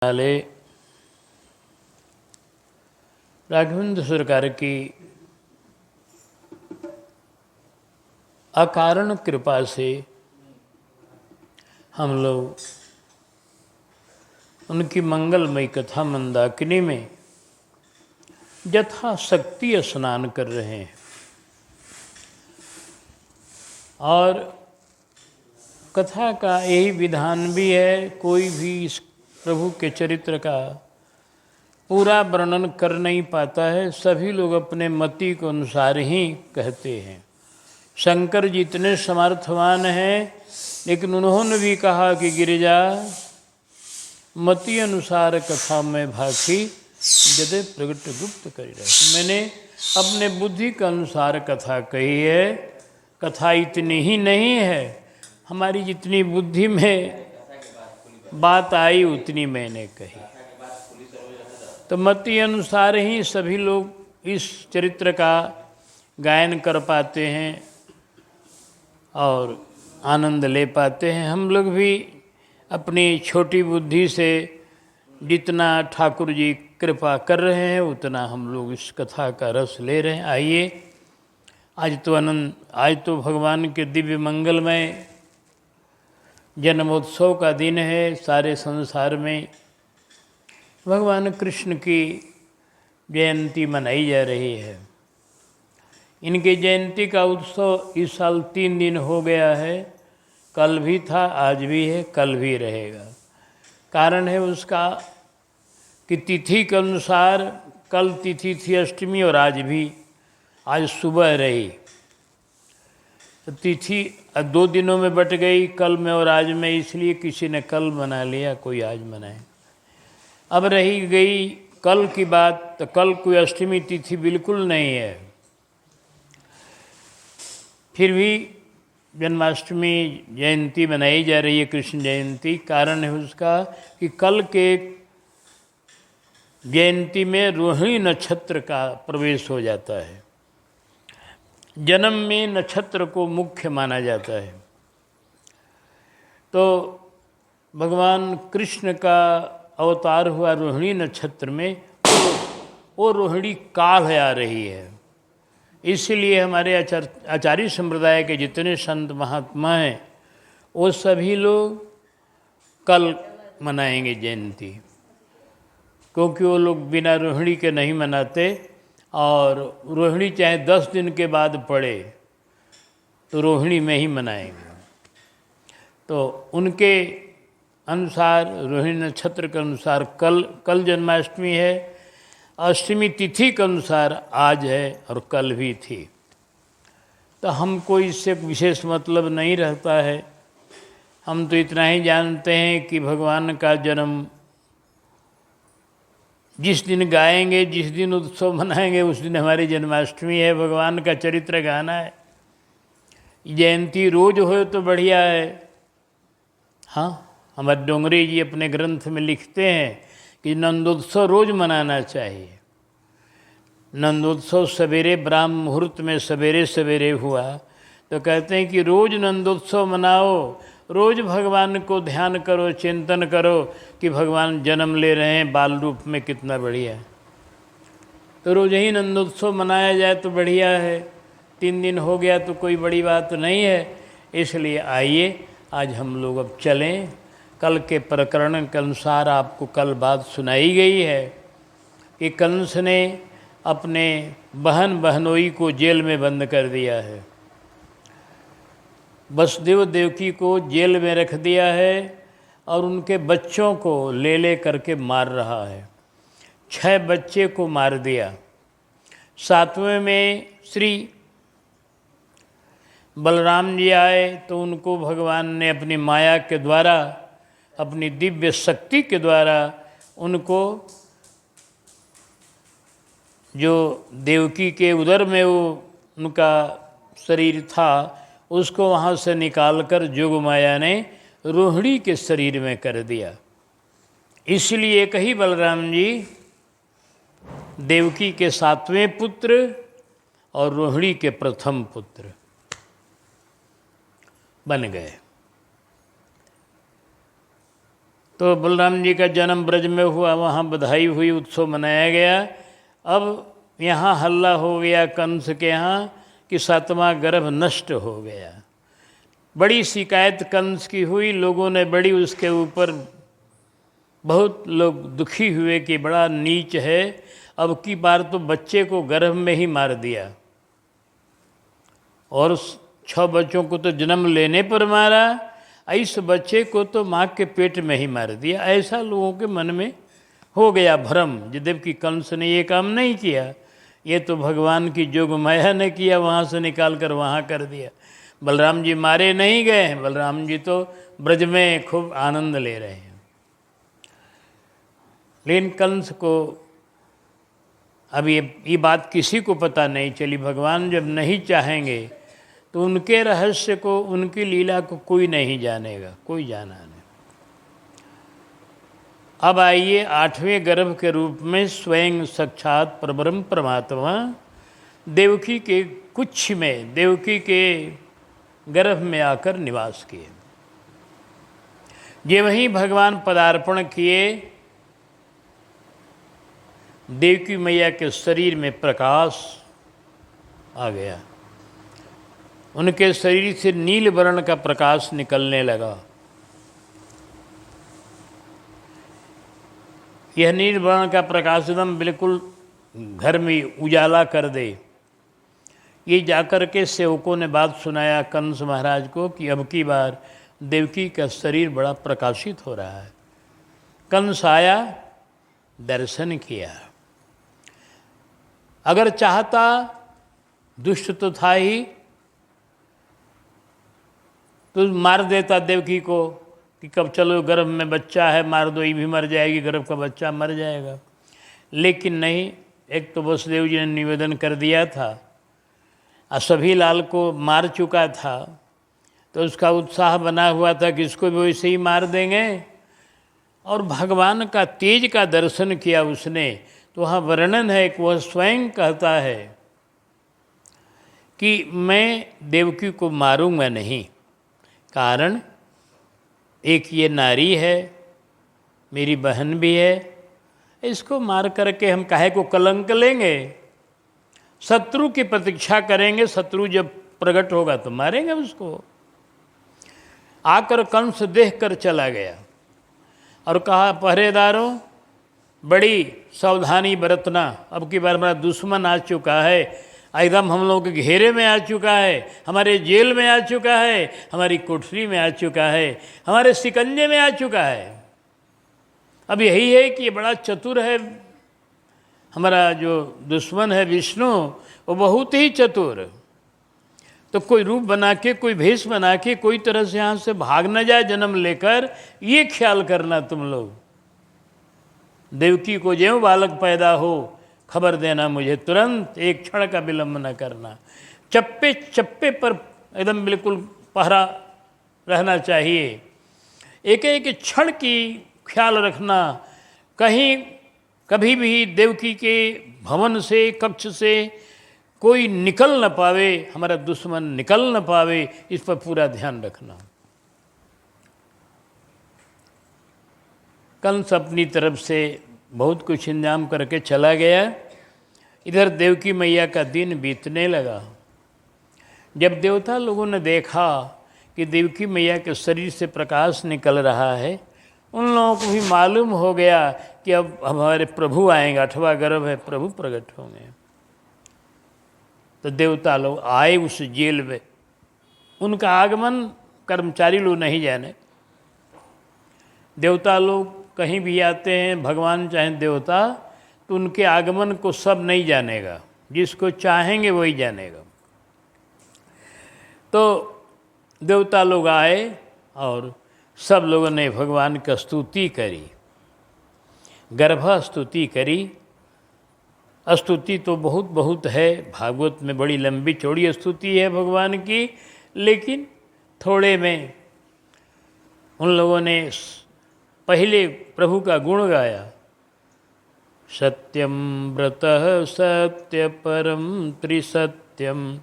वाले राघवेंद्र सरकार की अकारण कृपा से हम लोग उनकी मंगलमयी कथा मंदाकिनी में यथाशक्ति स्नान कर रहे हैं और कथा का यही विधान भी है। कोई भी इस प्रभु के चरित्र का पूरा वर्णन कर नहीं पाता है, सभी लोग अपने मति के अनुसार ही कहते हैं। शंकर जी इतने समर्थवान हैं, लेकिन उन्होंने भी कहा कि गिरिजा मति अनुसार कथा में भाखी जदे प्रगट गुप्त करी रहे। मैंने अपने बुद्धि के अनुसार कथा कही है। कथा इतनी ही नहीं है, हमारी जितनी बुद्धि में बात आई उतनी मैंने कही। तो मति अनुसार ही सभी लोग इस चरित्र का गायन कर पाते हैं और आनंद ले पाते हैं। हम लोग भी अपनी छोटी बुद्धि से जितना ठाकुर जी कृपा कर रहे हैं उतना हम लोग इस कथा का रस ले रहे हैं। आइए, आज तो भगवान के दिव्य मंगलमय जन्मोत्सव का दिन है। सारे संसार में भगवान कृष्ण की जयंती मनाई जा रही है। इनकी जयंती का उत्सव इस साल 3 दिन हो गया है। कल भी था, आज भी है, कल भी रहेगा। कारण है उसका कि तिथि के अनुसार कल तिथि थी अष्टमी और आज सुबह रही। तो तिथि 2 दिनों में बट गई, कल में और आज में, इसलिए किसी ने कल मना लिया, कोई आज मनाए। अब रही गई कल की बात, तो कल कोई अष्टमी तिथि बिल्कुल नहीं है। फिर भी जन्माष्टमी जयंती मनाई जा रही है, कृष्ण जयंती। कारण है उसका कि कल के जयंती में रोहिणी नक्षत्र का प्रवेश हो जाता है। जन्म में नक्षत्र को मुख्य माना जाता है। तो भगवान कृष्ण का अवतार हुआ रोहिणी नक्षत्र में, वो रोहिणी काल आ रही है। इसलिए हमारे आचार्य संप्रदाय के जितने संत महात्मा हैं वो सभी लोग कल मनाएंगे जयंती, क्योंकि वो लोग बिना रोहिणी के नहीं मनाते। और रोहिणी चाहे 10 दिन के बाद पड़े तो रोहिणी में ही मनाएंगे। तो उनके अनुसार रोहिणी नक्षत्र के अनुसार कल जन्माष्टमी है। अष्टमी तिथि के अनुसार आज है और कल भी थी। तो हमको इससे विशेष मतलब नहीं रहता है। हम तो इतना ही जानते हैं कि भगवान का जन्म जिस दिन गाएंगे, जिस दिन उत्सव मनाएंगे, उस दिन हमारी जन्माष्टमी है। भगवान का चरित्र गाना है। जयंती रोज हो तो बढ़िया है। हाँ, हमारे डोंगरे जी अपने ग्रंथ में लिखते हैं कि नंदोत्सव रोज मनाना चाहिए। नंदोत्सव सवेरे ब्राह्म मुहूर्त में सवेरे सवेरे हुआ, तो कहते हैं कि रोज नंदोत्सव मनाओ, रोज भगवान को ध्यान करो, चिंतन करो कि भगवान जन्म ले रहे हैं बाल रूप में, कितना बढ़िया है। तो रोज ही नंदोत्सव मनाया जाए तो बढ़िया है। 3 दिन हो गया तो कोई बड़ी बात नहीं है। इसलिए आइए, आज हम लोग अब चलें। कल के प्रकरण के अनुसार आपको कल बात सुनाई गई है कि कंस ने अपने बहन बहनोई को जेल में बंद कर दिया है। वसुदेव देवकी को जेल में रख दिया है और उनके बच्चों को ले करके मार रहा है। 6 बच्चे को मार दिया। 7वें में श्री बलराम जी आए तो उनको भगवान ने अपनी माया के द्वारा, अपनी दिव्य शक्ति के द्वारा उनको, जो देवकी के उदर में वो उनका शरीर था, उसको वहाँ से निकालकर जोग माया ने रोहिणी के शरीर में कर दिया। इसलिए एक ही बलराम जी देवकी के 7वें पुत्र और रोहिणी के प्रथम पुत्र बन गए। तो बलराम जी का जन्म ब्रज में हुआ, वहाँ बधाई हुई, उत्सव मनाया गया। अब यहाँ हल्ला हो गया कंस के यहाँ कि 7वां गर्भ नष्ट हो गया। बड़ी शिकायत कंस की हुई, लोगों ने बड़ी उसके ऊपर, बहुत लोग दुखी हुए कि बड़ा नीच है, अब की बार तो बच्चे को गर्भ में ही मार दिया, और 6 बच्चों को तो जन्म लेने पर मारा, इस बच्चे को तो माँ के पेट में ही मार दिया। ऐसा लोगों के मन में हो गया भ्रम, जबकि कंस ने ये काम नहीं किया, ये तो भगवान की जोग माया ने किया, वहाँ से निकाल कर वहाँ कर दिया। बलराम जी मारे नहीं गए हैं, बलराम जी तो ब्रज में खूब आनंद ले रहे हैं। लेकिन कंस को अब ये बात किसी को पता नहीं चली। भगवान जब नहीं चाहेंगे तो उनके रहस्य को, उनकी लीला को कोई नहीं जानेगा, कोई जाना नहीं। अब आइए 8वें गर्भ के रूप में स्वयं साक्षात परब्रह्म परमात्मा देवकी के कुछ में, देवकी के गर्भ में आकर निवास किए। ये वहीं भगवान पदार्पण किए, देवकी मैया के शरीर में प्रकाश आ गया, उनके शरीर से नील वर्ण का प्रकाश निकलने लगा। यह नील वर्ण का प्रकाश एकदम बिल्कुल घर में उजाला कर दे। ये जाकर के सेवकों ने बात सुनाया कंस महाराज को कि अब की बार देवकी का शरीर बड़ा प्रकाशित हो रहा है। कंस आया, दर्शन किया। अगर चाहता, दुष्ट तो था ही, तो मार देता देवकी को कि कब चलो गर्भ में बच्चा है, मार दो, ये भी मर जाएगी, गर्भ का बच्चा मर जाएगा। लेकिन नहीं, एक तो वसुदेव जी ने निवेदन कर दिया था और सभी लाल को मार चुका था, तो उसका उत्साह बना हुआ था कि इसको भी वैसे ही मार देंगे। और भगवान का तेज का दर्शन किया उसने, तो वहाँ वर्णन है कि वह स्वयं कहता है कि मैं देवकी को मारूंगा नहीं, कारण एक ये नारी है, मेरी बहन भी है, इसको मार करके हम काहे को कलंक लेंगे, शत्रु की प्रतीक्षा करेंगे, शत्रु जब प्रकट होगा तो मारेंगे उसको। आकर कंस देख कर चला गया और कहा, पहरेदारों बड़ी सावधानी बरतना, अब की बार हमारा दुश्मन आ चुका है, एकदम हम लोगों के घेरे में आ चुका है, हमारे जेल में आ चुका है, हमारी कोठरी में आ चुका है, हमारे शिकंजे में आ चुका है। अब यही है कि ये बड़ा चतुर है, हमारा जो दुश्मन है विष्णु, वो बहुत ही चतुर। तो कोई रूप बना के, कोई भेष बना के, कोई तरह से यहाँ से भाग न जाए जन्म लेकर, ये ख्याल करना तुम लोग। देवकी को ज्यों बालक पैदा हो खबर देना मुझे तुरंत, एक क्षण का विलंब न करना। चप्पे चप्पे पर एकदम बिल्कुल पहरा रहना चाहिए, एक एक क्षण की ख्याल रखना, कहीं कभी भी देवकी के भवन से, कक्ष से कोई निकल न पावे, हमारा दुश्मन निकल न पावे, इस पर पूरा ध्यान रखना। कंस अपनी तरफ से बहुत कुछ इंतजाम करके चला गया। इधर देवकी मैया का दिन बीतने लगा। जब देवता लोगों ने देखा कि देवकी मैया के शरीर से प्रकाश निकल रहा है, उन लोगों को भी मालूम हो गया कि अब हमारे प्रभु आएंगे, 8वां गर्भ है, प्रभु प्रकट होंगे। तो देवता लोग आए उस जेल में। उनका आगमन कर्मचारी लोग नहीं जाने। देवता लोग कहीं भी आते हैं, भगवान चाहे देवता, तो उनके आगमन को सब नहीं जानेगा, जिसको चाहेंगे वही जानेगा। तो देवता लोग आए और सब लोगों ने भगवान की स्तुति करी, गर्भ स्तुति करी। स्तुति तो बहुत बहुत है, भागवत में बड़ी लंबी चौड़ी स्तुति है भगवान की, लेकिन थोड़े में उन लोगों ने पहले प्रभु का गुण गाया। सत्यम व्रतः सत्य परम त्रिसत्यम,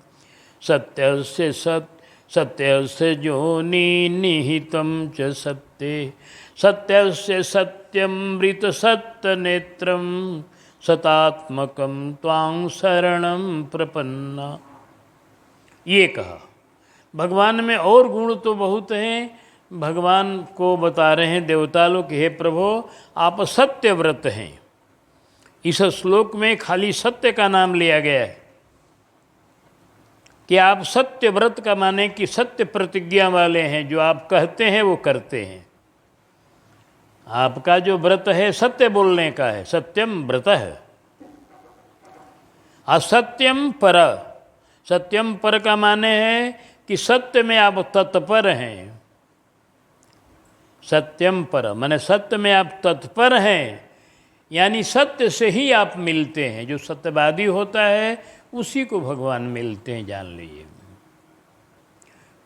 सत्य से जोनि निहितम च सत्ये, सत्यस्य सत्यमृत सत्य नेत्रम सतात्मकम त्वां शरणं प्रपन्ना। ये कहा। भगवान में और गुण तो बहुत हैं। भगवान को बता रहे हैं देवता लोग, हे प्रभु आप सत्यव्रत हैं। इस श्लोक में खाली सत्य का नाम लिया गया है कि आप सत्यव्रत का माने कि सत्य प्रतिज्ञा वाले हैं, जो आप कहते हैं वो करते हैं। आपका जो व्रत है सत्य बोलने का है, सत्यम व्रत है। असत्यम पर, सत्यम पर का माने है कि सत्य में आप तत्पर हैं। सत्यम पर माने सत्य में आप तत्पर हैं, यानी सत्य से ही आप मिलते हैं। जो सत्यवादी होता है उसी को भगवान मिलते हैं, जान लीजिए।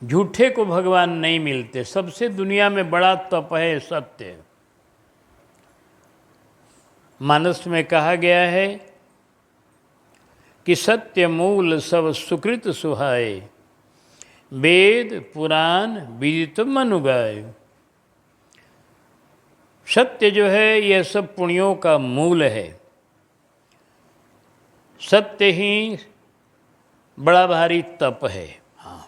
झूठे को भगवान नहीं मिलते। सबसे दुनिया में बड़ा तप है सत्य। मानस में कहा गया है कि सत्य मूल सब सुकृत सुहाए, वेद पुराण विदित मनु गाए। सत्य जो है यह सब पुण्यों का मूल है। सत्य ही बड़ा भारी तप है। हाँ,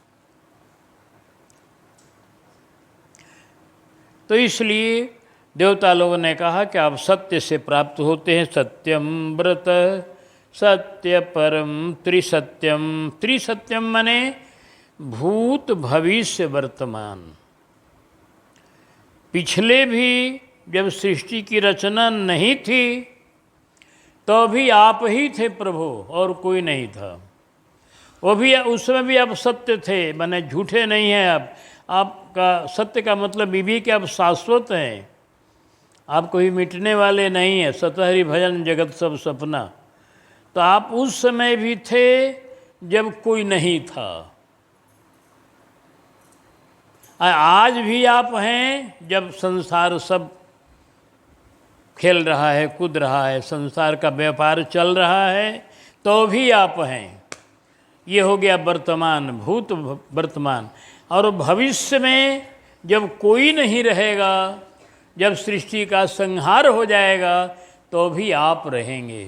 तो इसलिए देवता लोगों ने कहा कि आप सत्य से प्राप्त होते हैं। सत्यम व्रत सत्य परम त्रिसत्यम। त्रिसत्यम माने भूत भविष्य वर्तमान। पिछले भी जब सृष्टि की रचना नहीं थी तो भी आप ही थे प्रभु, और कोई नहीं था। वो भी उसमें भी आप सत्य थे, माने झूठे नहीं हैं आप। आपका सत्य का मतलब ये भी कि आप शाश्वत हैं, आप कोई मिटने वाले नहीं हैं। सतहरि भजन जगत सब सपना। तो आप उस समय भी थे जब कोई नहीं था, आज भी आप हैं जब संसार सब खेल रहा है, कूद रहा है, संसार का व्यापार चल रहा है, तो भी आप हैं। ये हो गया वर्तमान, भूत वर्तमान। और भविष्य में जब कोई नहीं रहेगा, जब सृष्टि का संहार हो जाएगा, तो भी आप रहेंगे।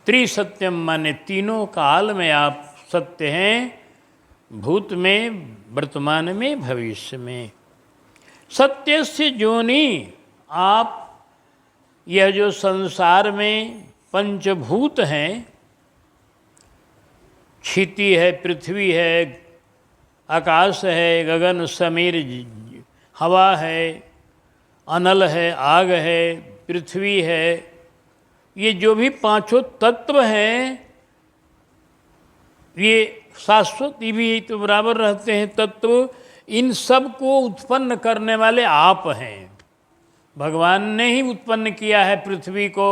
त्रिसत्यम माने तीनों काल में आप सत्य हैं, भूत में, वर्तमान में, भविष्य में। सत्य से जोनी, आप यह जो संसार में पंचभूत हैं, क्षिति है, पृथ्वी है, आकाश है, गगन समीर, हवा है, अनल है, आग है, पृथ्वी है, ये जो भी पांचों तत्व हैं, ये शाश्वत, ये भी तो बराबर रहते हैं तत्व। इन सब को उत्पन्न करने वाले आप हैं। भगवान ने ही उत्पन्न किया है पृथ्वी को,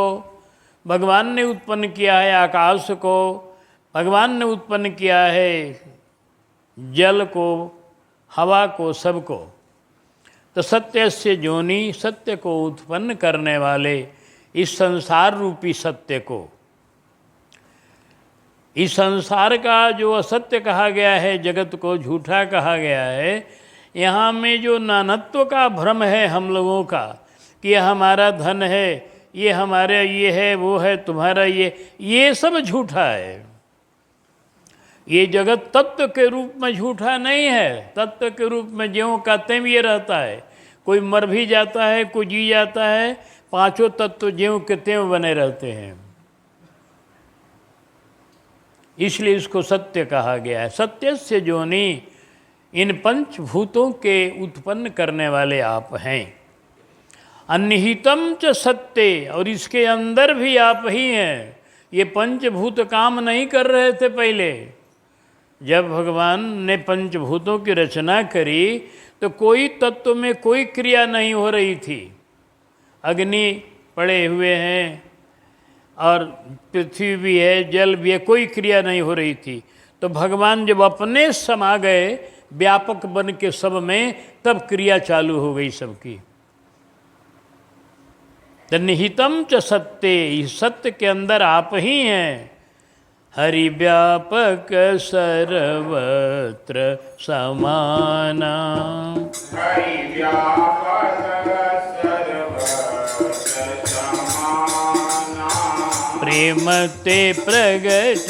भगवान ने उत्पन्न किया है आकाश को, भगवान ने उत्पन्न किया है जल को, हवा को, सबको। तो सत्य से जोनी, सत्य को उत्पन्न करने वाले इस संसार रूपी सत्य को, इस संसार का जो असत्य कहा गया है, जगत को झूठा कहा गया है, यहाँ में जो नानत्व का भ्रम है हम लोगों का कि यह हमारा धन है, ये हमारे ये है, वो है तुम्हारा ये सब झूठा है। ये जगत तत्व के रूप में झूठा नहीं है। तत्व के रूप में ज्यों का त्यों ये रहता है। कोई मर भी जाता है, कोई जी जाता है, पांचों तत्व ज्यों के त्यों बने रहते हैं। इसलिए इसको सत्य कहा गया है। सत्य से जोनी, इन पंचभूतों के उत्पन्न करने वाले आप हैं। अन्निहितम च सत्य, और इसके अंदर भी आप ही हैं। ये पंचभूत काम नहीं कर रहे थे पहले। जब भगवान ने पंचभूतों की रचना करी तो कोई तत्व में कोई क्रिया नहीं हो रही थी। अग्नि पड़े हुए हैं और पृथ्वी भी है, जल भी है, कोई क्रिया नहीं हो रही थी। तो भगवान जब अपने समा गए व्यापक बन के सब में, तब क्रिया चालू हो गई सबकी। निहितम च सत्य, इस सत्य के अंदर आप ही हैं। हरि व्यापक सर्वत्र समाना। प्रेम ते प्रगट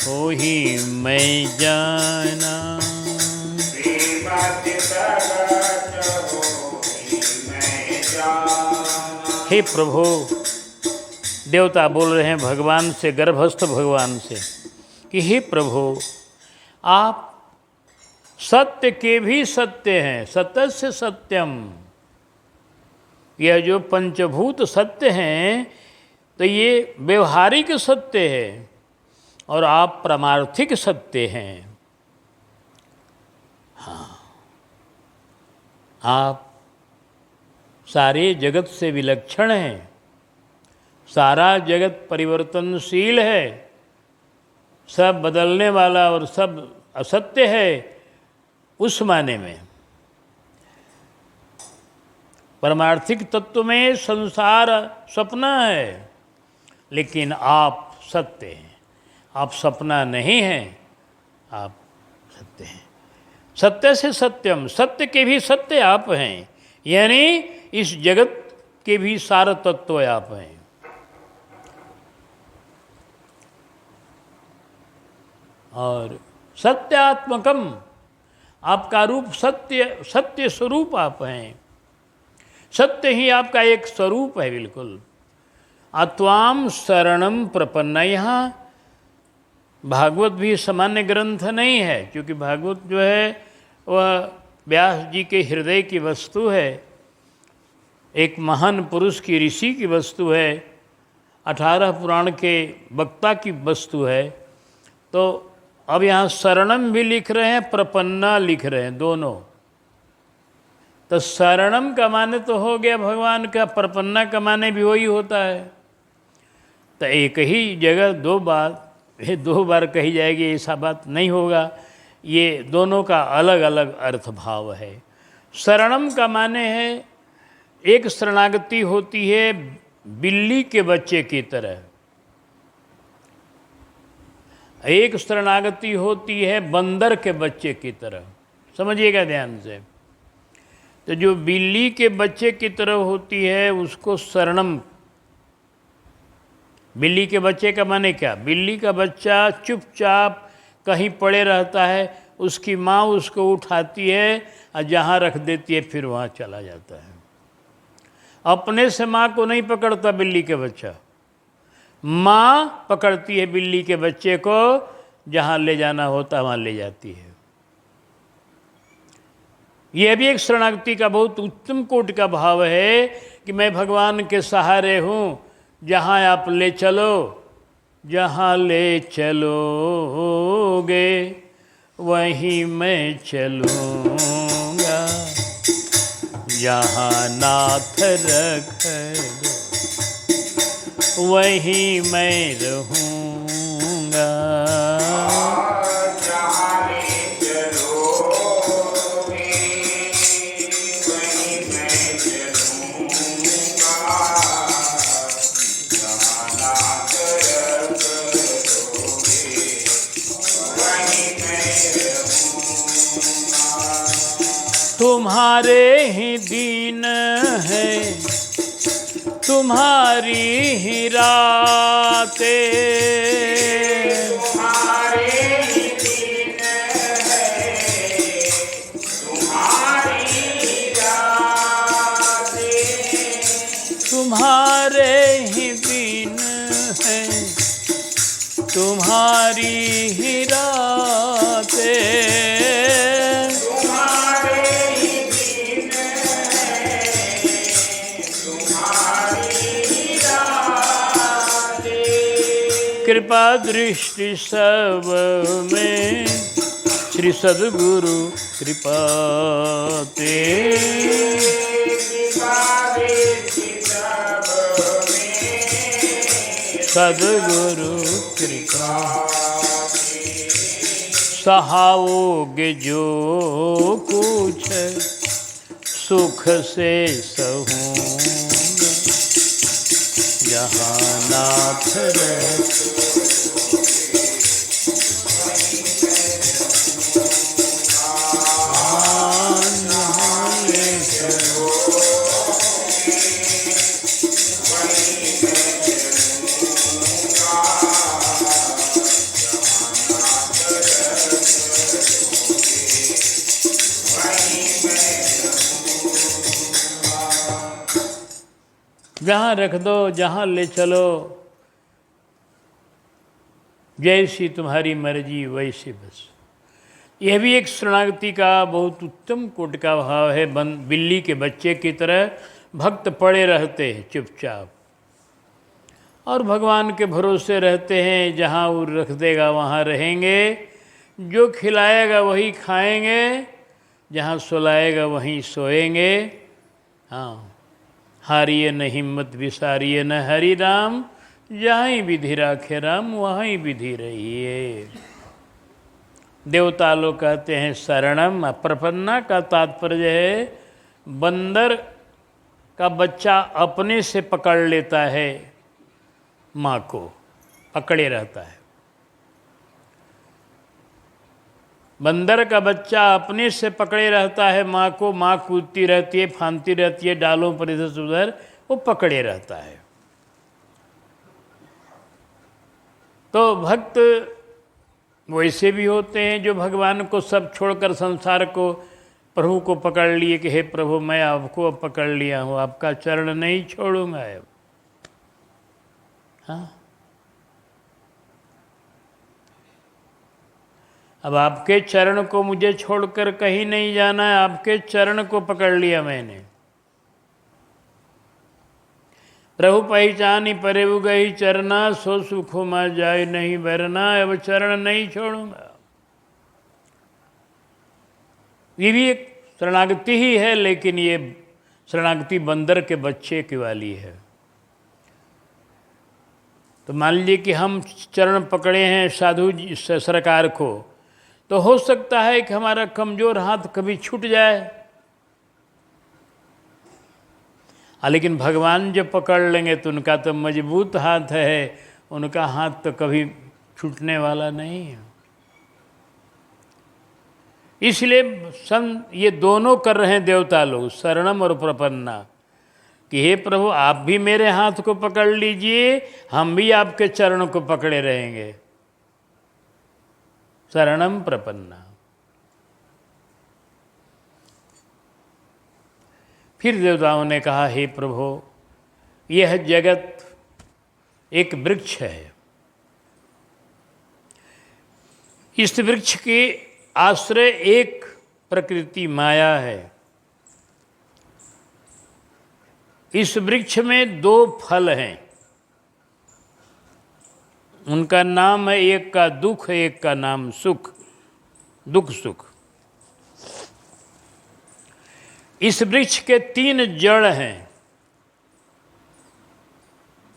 हो ही मैं जाना। हे प्रभु, देवता बोल रहे हैं भगवान से, गर्भस्थ भगवान से कि हे प्रभु, आप सत्य के भी सत्य हैं, सत्य से सत्यम। यह जो पंचभूत सत्य हैं तो ये व्यवहारिक सत्य है और आप परमार्थिक सत्य हैं। हाँ, आप सारे जगत से विलक्षण हैं, सारा जगत परिवर्तनशील है, सब बदलने वाला और सब असत्य है। उस माने में परमार्थिक तत्व में संसार सपना है, लेकिन आप सत्य हैं, आप सपना नहीं हैं, आप सत्य हैं। सत्य से सत्यम, सत्य के भी सत्य आप हैं, यानी इस जगत के भी सार तत्व आप हैं। और सत्यात्मकम, आपका रूप सत्य, सत्य स्वरूप आप हैं। सत्य ही आपका एक स्वरूप है बिल्कुल। अत्वाम शरणम प्रपन्न। यहाँ भागवत भी सामान्य ग्रंथ नहीं है, क्योंकि भागवत जो है वह व्यास जी के हृदय की वस्तु है, एक महान पुरुष की, ऋषि की वस्तु है, 18 पुराण के वक्ता की वस्तु है। तो अब यहाँ शरणम भी लिख रहे हैं, प्रपन्ना लिख रहे हैं, दोनों। तो शरणम का माने तो हो गया भगवान का, प्रपन्ना का माने भी वही होता है। तो एक ही जगह दो बार कही जाएगी ऐसा बात नहीं होगा, ये दोनों का अलग अलग अर्थ भाव है। शरणम का माने है एक शरणागति होती है बिल्ली के बच्चे की तरह, एक शरणागति होती है बंदर के बच्चे की तरह। समझिएगा ध्यान से। तो जो बिल्ली के बच्चे की तरह होती है उसको शरणम। बिल्ली के बच्चे का माने क्या? बिल्ली का बच्चा चुपचाप कहीं पड़े रहता है, उसकी माँ उसको उठाती है और जहाँ रख देती है फिर वहाँ चला जाता है। अपने से माँ को नहीं पकड़ता बिल्ली के बच्चा, माँ पकड़ती है बिल्ली के बच्चे को, जहाँ ले जाना होता वहाँ ले जाती है। यह भी एक शरणागति का बहुत उत्तम कोटि का भाव है कि मैं भगवान के सहारे हूँ, जहाँ आप ले चलो, जहाँ ले चलोगे वहीं मैं चलूँगा, जहाँ नाथ रख दो वहीं मैं रहूँगा। तुम्हारे ही दीन है, तुम्हारी ही रातें, तुम्हारे ही दीन है, तुम्हारी ही रातें, तुम्हारे ही दीन है, तुम्हारी ही रातें, कृपा दृष्टि सब में श्री सद्गुरु कृपा ते, सद्गुरु कृपा सहाओगे जो कुछ सुख से सहूँगा, जहाँ नाथ रहे जहाँ रख दो, जहाँ ले चलो, जैसी तुम्हारी मर्जी वैसी बस। यह भी एक शरणागति का बहुत उत्तम कोट का भाव है। बिल्ली के बच्चे की तरह भक्त पड़े रहते हैं चुपचाप और भगवान के भरोसे रहते हैं। जहाँ वो रख देगा वहाँ रहेंगे, जो खिलाएगा वही खाएंगे, जहाँ सुलाएगा वहीं सोएंगे। हाँ, हारिए न हिम्मत विसारिए न हरि राम, जहाँ ही विधि राखे राम वहाँ ही विधि रहिए। देवता लोग कहते हैं शरणम। अप्रपन्ना का तात्पर्य है बंदर का बच्चा अपने से पकड़ लेता है, माँ को पकड़े रहता है। बंदर का बच्चा अपने से पकड़े रहता है माँ को, माँ कूदती रहती है, फांदती रहती है डालों पर इधर से उधर, वो पकड़े रहता है। तो भक्त वैसे भी होते हैं जो भगवान को सब छोड़कर संसार को, प्रभु को पकड़ लिए कि हे प्रभु मैं आपको अब पकड़ लिया हूँ, आपका चरण नहीं छोड़ूंगा अब। हाँ, अब आपके चरण को मुझे छोड़कर कहीं नहीं जाना है, आपके चरण को पकड़ लिया मैंने। प्रभु पहचानी परेऊ गई चरना, सो सुखो मा जाए नहीं बरना, अब चरण नहीं छोड़ूंगा। ये भी एक शरणागति ही है, लेकिन ये शरणागति बंदर के बच्चे की वाली है। तो मान लीजिए कि हम चरण पकड़े हैं साधु जी सरकार को, तो हो सकता है कि हमारा कमज़ोर हाथ कभी छूट जाए, लेकिन भगवान जब पकड़ लेंगे तो उनका तो मजबूत हाथ है, उनका हाथ तो कभी छूटने वाला नहीं है। इसलिए ये दोनों कर रहे हैं देवता लोग, शरणम और प्रपन्ना, कि हे प्रभु आप भी मेरे हाथ को पकड़ लीजिए, हम भी आपके चरणों को पकड़े रहेंगे। शरणम प्रपन्ना। फिर देवताओं ने कहा हे प्रभु यह जगत एक वृक्ष है, इस वृक्ष के आश्रय एक प्रकृति माया है। इस वृक्ष में दो फल हैं, उनका नाम है, एक का दुख, एक का नाम सुख, दुख सुख। इस वृक्ष के तीन जड़ हैं,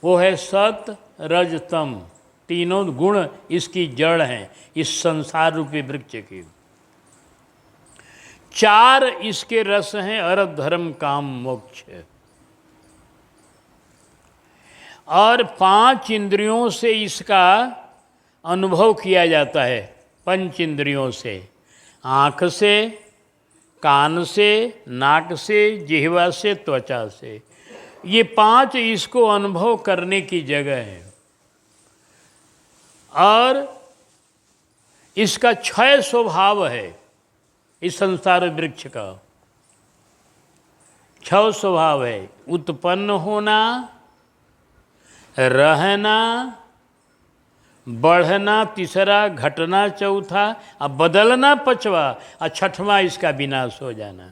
वो है सत रज तम, तीनों गुण इसकी जड़ हैं इस संसार रूपी वृक्ष की। चार इसके रस हैं, अर्थ धर्म काम मोक्ष, और 5 इंद्रियों से इसका अनुभव किया जाता है। 5 इंद्रियों से, आँख से, कान से, नाक से, जिह्वा से, त्वचा से, ये 5 इसको अनुभव करने की जगह है। और इसका 6 स्वभाव है, इस संसार वृक्ष का 6 स्वभाव है। उत्पन्न होना, रहना, बढ़ना तीसरा, घटना चौथा, और बदलना पांचवा, और छठवां इसका विनाश हो जाना।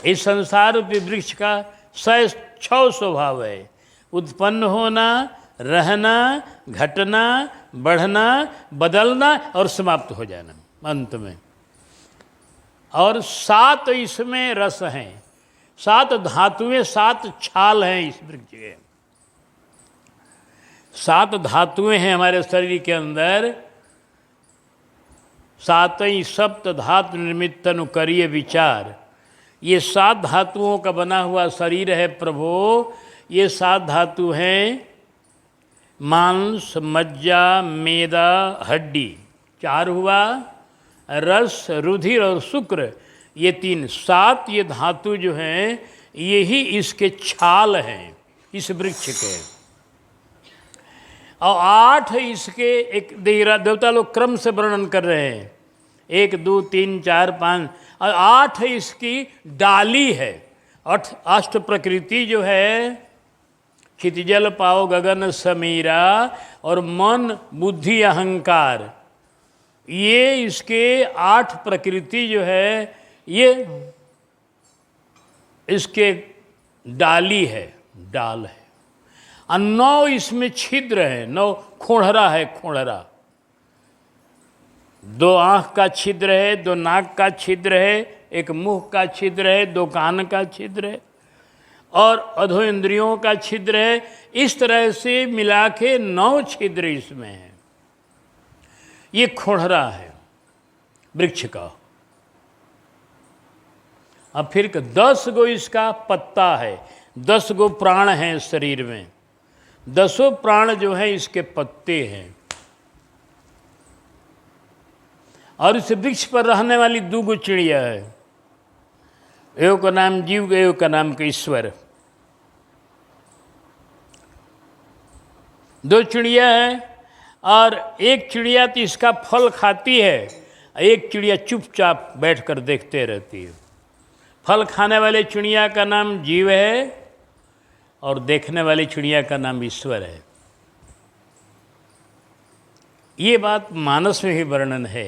इस संसार रूपी वृक्ष का 6 स्वभाव है। उत्पन्न होना, रहना, घटना, बढ़ना, बदलना और समाप्त हो जाना अंत में। और 7 इसमें रस हैं, 7 धातुएं, 7 छाल हैं इस वृक्ष के। 7 धातुएं हैं हमारे शरीर के अंदर। 7 सप्त धातु निमित्तनु करिए विचार। ये 7 धातुओं का बना हुआ शरीर है प्रभु। ये 7 धातु हैं मांस, मज्जा, मेदा, हड्डी 4 हुआ, रस, रुधिर और शुक्र ये 3। 7 ये धातु जो हैं यही इसके छाल हैं इस वृक्ष के। और 8 इसके, एक देवता लोग क्रम से वर्णन कर रहे हैं, 1 2 3 4 5, और 8 इसकी डाली है। 8 प्रकृति जो है क्षितिजल पाओ गगन समीरा और मन बुद्धि अहंकार, ये इसके 8 प्रकृति जो है ये इसके डाली है, डाल है। और 9 इसमें छिद्र है, 9 खोड़रा है, खोड़रा। 2 आँख का छिद्र है, 2 नाक का छिद्र है, 1 मुंह का छिद्र है, 2 कान का छिद्र है और अधो इंद्रियों का छिद्र है। इस तरह से मिला के 9 छिद्र इसमें है। ये खोड़रा है वृक्ष का। अब फिर 10 गो इसका पत्ता है, 10 गो प्राण हैं शरीर में, 10 प्राण जो है इसके पत्ते हैं। और इस वृक्ष पर रहने वाली 2 गो चिड़िया है, एक का नाम जीव, एक का नाम ईश्वर। 2 चिड़िया है और एक चिड़िया तो इसका फल खाती है, एक चिड़िया चुपचाप बैठकर देखते रहती है। फल खाने वाले चिड़िया का नाम जीव है और देखने वाली चिड़िया का नाम ईश्वर है। ये बात मानस में ही वर्णन है।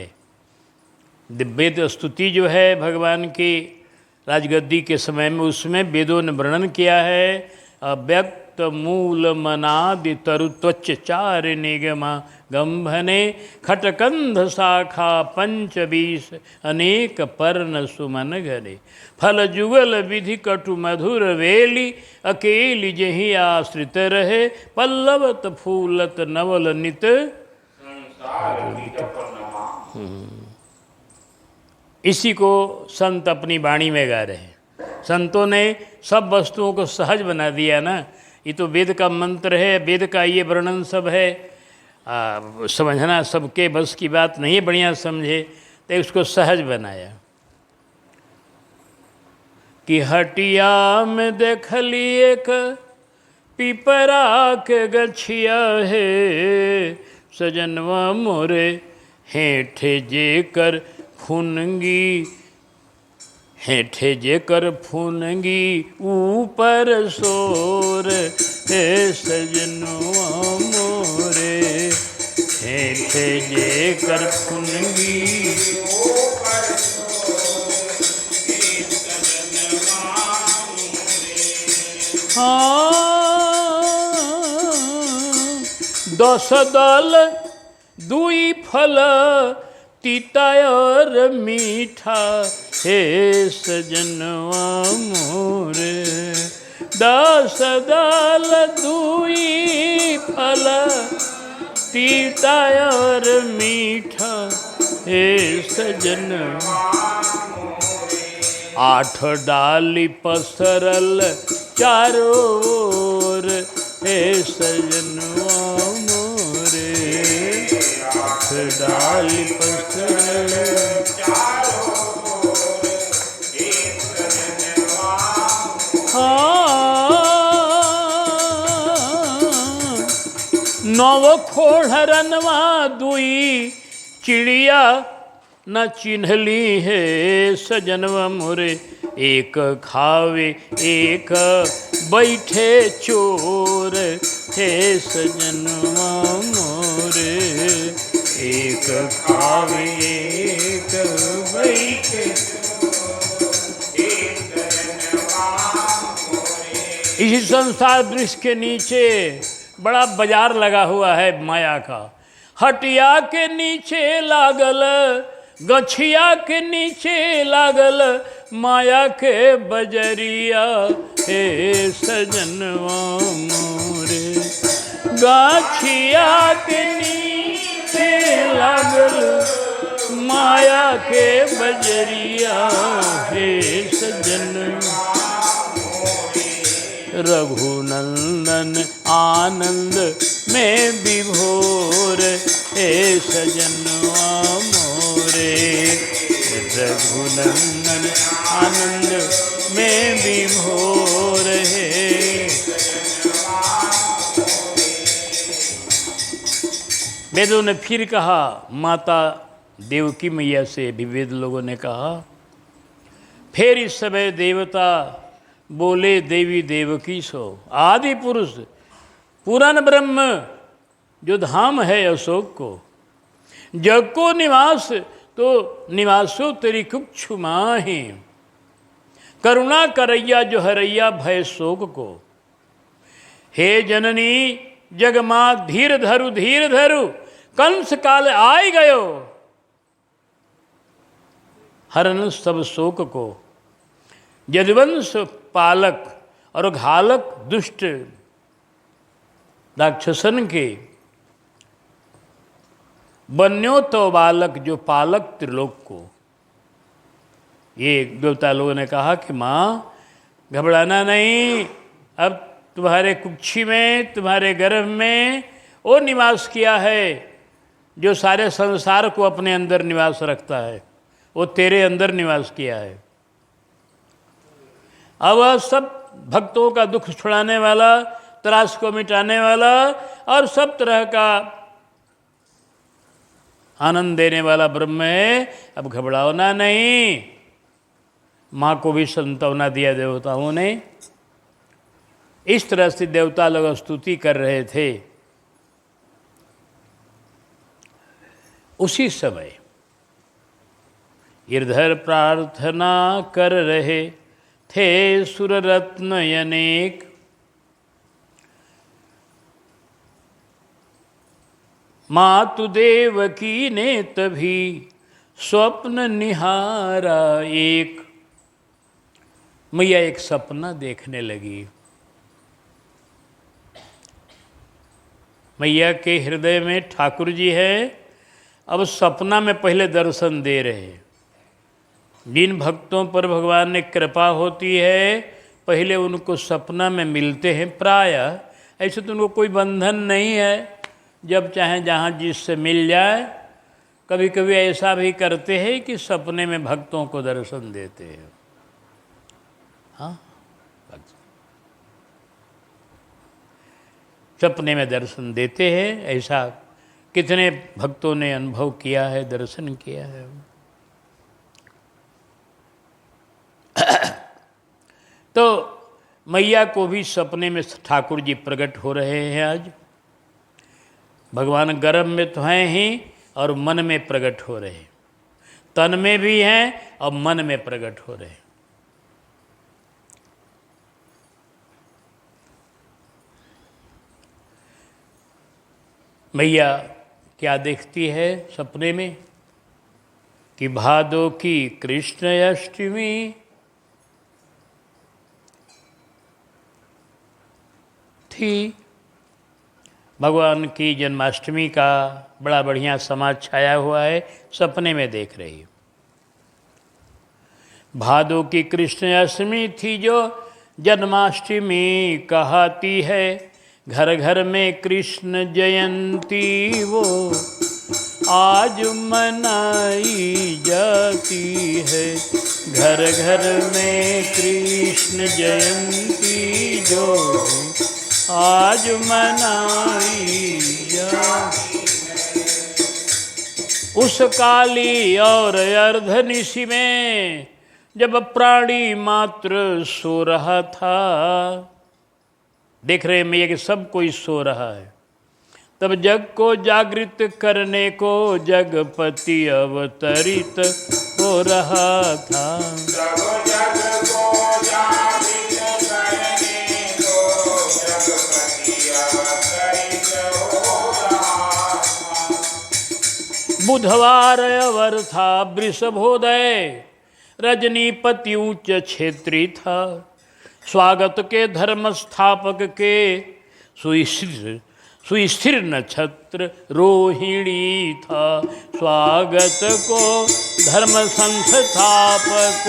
वेद स्तुति जो है भगवान की राजगद्दी के समय में, उसमें वेदों ने वर्णन किया है। अव्यक्त मूल मनादि तरु त्वच चार निगमा गंभने खटकंध शाखा 25 अनेक पर्ण सुमन घने फल जुगल विधि कटु मधुर वेली अकेली जही आश्रित रहे पल्लवत फूलत नवल नित। इसी को संत अपनी वाणी में गा रहे हैं। संतों ने सब वस्तुओं को सहज बना दिया ना। ये तो वेद का मंत्र है, वेद का ये वर्णन सब है। समझना सबके बस की बात नहीं है, बढ़िया समझे तो उसको सहज बनाया। कि हटिया में देखली एक पिपरा के गछिया है सजनवा मोरे हेठे जे कर फुनगी, हेठे जे कर फुनगी ऊपर सोर हे सजनवा मोरे हेठे जे कर फुनगी ऊपर हाँ 10 दल 2 फल तीता और मीठा हे सजनवा मोरे 10 दल 2 फल तीता और मीठा हे सजनवा 8 डाली पसरल चारों ओर हे सजनवा मोरे 8 डाली पसरल चारों ओर हे सजनवा हाँ 9 खोड़रनवा 2 चिड़िया न चिन्हली है सजनवा मोरे एक खावे एक बैठे चोर हे सजनवा मोरे एक खावे एक बैठे इसी संसार वृक्ष के नीचे बड़ा बाजार लगा हुआ है माया का। हटिया के नीचे लागल गछिया के नीचे लागल माया के बजरिया हे सजनवा मोरे गछिया के नीचे लागल माया के बजरिया हे सजनवा रघुनंदन आनंद में विभोर हे सजनवा मोरे रघुनंदन आनंद में विभोर है। वेदों ने फिर कहा, माता देवकी मैया से भी वेद लोगों ने कहा। फिर इस समय देवता बोले देवी देवकी सो आदि पुरुष पुराण ब्रह्म जो धाम है अशोक को, जग को निवास तो निवासो तेरी कुक्षु माही, करुणा करैया जो हरैया भय शोक को। हे जननी जगमा धीर धरु कंस काल आय गयो, हरन सब शोक को। यदुवंश पालक और घालक दुष्ट राक्षसन के, बन्यो तो बालक जो पालक त्रिलोक को। ये देवता लोगों ने कहा कि माँ घबराना नहीं, अब तुम्हारे कुक्षी में, तुम्हारे गर्भ में वो निवास किया है जो सारे संसार को अपने अंदर निवास रखता है, वो तेरे अंदर निवास किया है। अब वह सब भक्तों का दुख छुड़ाने वाला, त्रास को मिटाने वाला और सब तरह का आनंद देने वाला ब्रह्म है। अब घबराना नहीं। माँ को भी संतवना दिया देवताओं ने। इस तरह से देवता लोग स्तुति कर रहे थे। उसी समय इधर प्रार्थना कर रहे थे सुर रत्न अनेक, मातु देवकी ने तभी स्वप्न निहारा एक। मैया एक सपना देखने लगी। मैया के हृदय में ठाकुर जी है। अब सपना में पहले दर्शन दे रहे हैं। जिन भक्तों पर भगवान ने कृपा होती है पहले उनको सपना में मिलते हैं। प्रायः ऐसे तो उनको कोई बंधन नहीं है, जब चाहे जहाँ जिससे मिल जाए। कभी कभी ऐसा भी करते हैं कि सपने में भक्तों को दर्शन देते हैं। हाँ, सपने में दर्शन देते हैं। ऐसा कितने भक्तों ने अनुभव किया है, दर्शन किया है। तो मैया को भी सपने में ठाकुर जी प्रकट हो रहे हैं। आज भगवान गर्भ में तो हैं ही और मन में प्रकट हो रहे हैं। तन में भी हैं और मन में प्रकट हो रहे हैं। मैया क्या देखती है सपने में कि भादो की कृष्ण अष्टमी थी। भगवान की जन्माष्टमी का बड़ा बढ़िया समाज छाया हुआ है, सपने में देख रही है। भादो की कृष्ण अष्टमी थी जो जन्माष्टमी कहती है। घर घर में कृष्ण जयंती वो आज मनाई जाती है। घर घर में कृष्ण जयंती जो आज मनाई जाती है। उस काली और अर्धनिशी में जब प्राणी मात्र सो रहा था, देख रहे मैया कि सब कोई सो रहा है, तब जग को जागृत करने को जगपति अवतरित हो रहा था। जग को जागृत करने को जगपति अवतरित हो रहा था। बुधवार अवर था वृषभोदय, रजनीपति उच्च क्षेत्री था। स्वागत के धर्म स्थापक के सुस्थिर नक्षत्र रोहिणी था। स्वागत को धर्म संस्थापक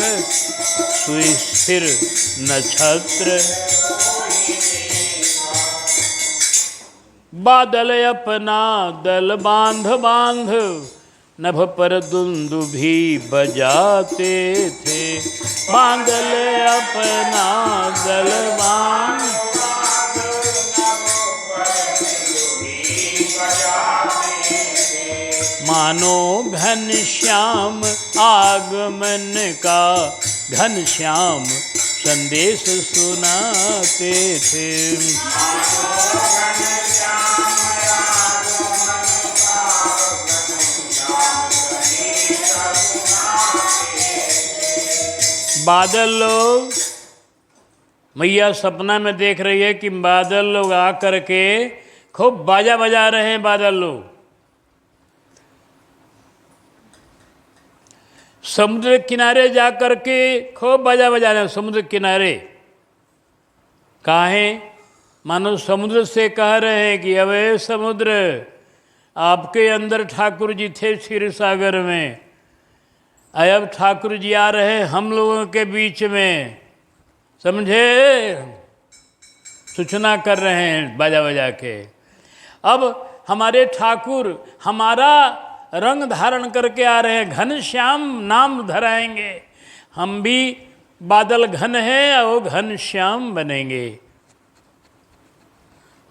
सुस्थिर नक्षत्र। बादल अपना दल बांध बांध नभ पर दुंदुभी बजाते थे। बादल अपना दल बांध मानो घनश्याम आगमन का घनश्याम संदेश सुनाते थे। बादल लोग, मैया सपना में देख रही है कि बादल लोग आकर के खूब बाजा बजा रहे हैं। बादल लोग समुद्र किनारे जाकर के खूब बाजा बजा रहे हैं। समुद्र किनारे काहे? मानो समुद्र से कह रहे हैं कि अबे समुद्र, आपके अंदर ठाकुर जी थे क्षीर सागर में, अब ठाकुर जी आ रहे हैं हम लोगों के बीच में, समझे? सूचना कर रहे हैं बाजा बजा के। अब हमारे ठाकुर हमारा रंग धारण करके आ रहे हैं, घनश्याम नाम धराएंगे। हम भी बादल घन है और घनश्याम बनेंगे।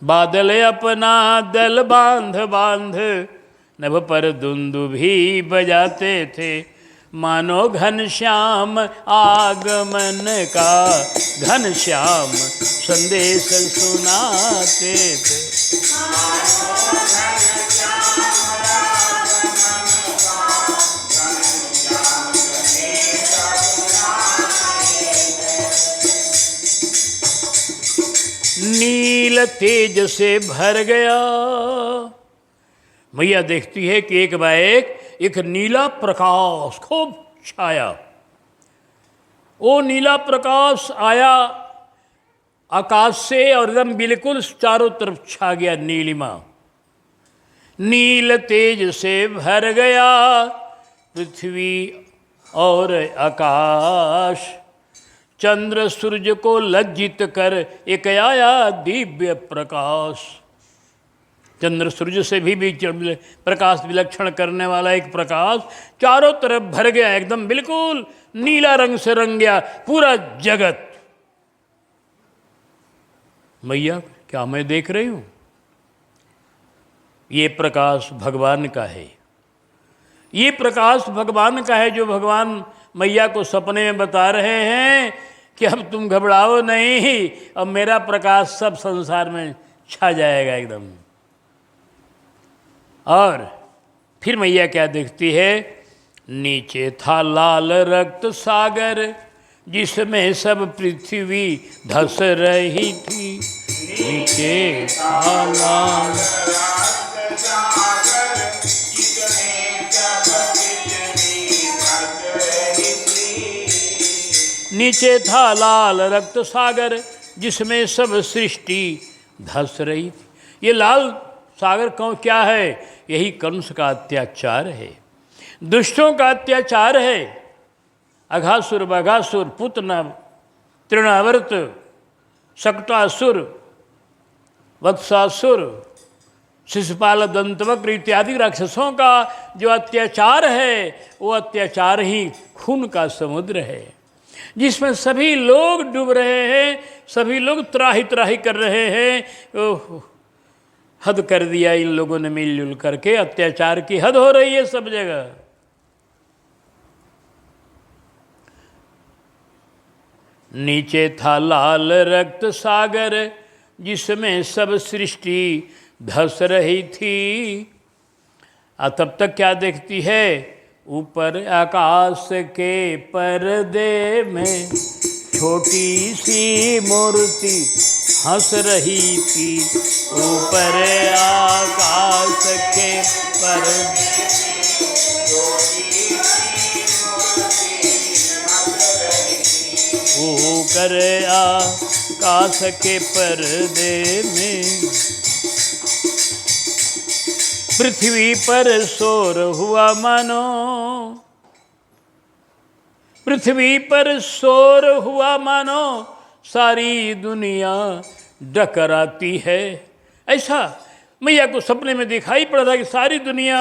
बादल अपना दल बांध बांध नभ पर दुंदुभी बजाते थे, मानो घनश्याम आगमन का घनश्याम संदेश सुनाते थे। नील तेज से भर गया। मैया देखती है कि एक बार एक नीला प्रकाश खूब छाया। वो नीला प्रकाश आया आकाश से और एकदम बिल्कुल चारों तरफ छा गया नीलिमा। नील तेज से भर गया पृथ्वी और आकाश, चंद्र सूर्य को लज्जित कर एक आया दिव्य प्रकाश। चंद्र सूर्य से भी प्रकाश विलक्षण करने वाला एक प्रकाश चारों तरफ भर गया, एकदम बिल्कुल नीला रंग से रंग गया पूरा जगत। मैया, क्या मैं देख रही हूं? ये प्रकाश भगवान का है। ये प्रकाश भगवान का है, जो भगवान मैया को सपने में बता रहे हैं कि अब तुम घबराओ नहीं, अब मेरा प्रकाश सब संसार में छा जाएगा एकदम। और फिर मैया क्या देखती है? नीचे था लाल रक्त सागर, जिसमें सब पृथ्वी धस रही थी। नीचे था लाल रक्त सागर, जिसमें सब पृथ्वी धस रही थी। नीचे था लाल रक्त सागर, जिसमें सब सृष्टि धस रही थी। ये लाल सागर कौन क्या है? यही कंस का अत्याचार है, दुष्टों का अत्याचार है। अघासुर, बघासुर, पुतना, तृणावर्त, शक्तासुर, वत्सासुर, शिशुपाल, दंतवक्र इत्यादि राक्षसों का जो अत्याचार है, वो अत्याचार ही खून का समुद्र है, जिसमें सभी लोग डूब रहे हैं, सभी लोग त्राही त्राही कर रहे हैं। ओह, हद कर दिया इन लोगों ने मिलजुल करके, अत्याचार की हद हो रही है सब जगह। नीचे था लाल रक्त सागर, जिसमें सब सृष्टि धस रही थी। तब तक क्या देखती है? ऊपर आकाश के पर्दे में छोटी सी मूर्ति हंस रही थी। ऊपर आकाश के पर्दे ऊपर आकाश के पर्दे में पृथ्वी पर शोर हुआ मानो, पृथ्वी पर शोर हुआ मानो सारी दुनिया डकराती है। ऐसा मैया को सपने में दिखाई पड़ा था कि सारी दुनिया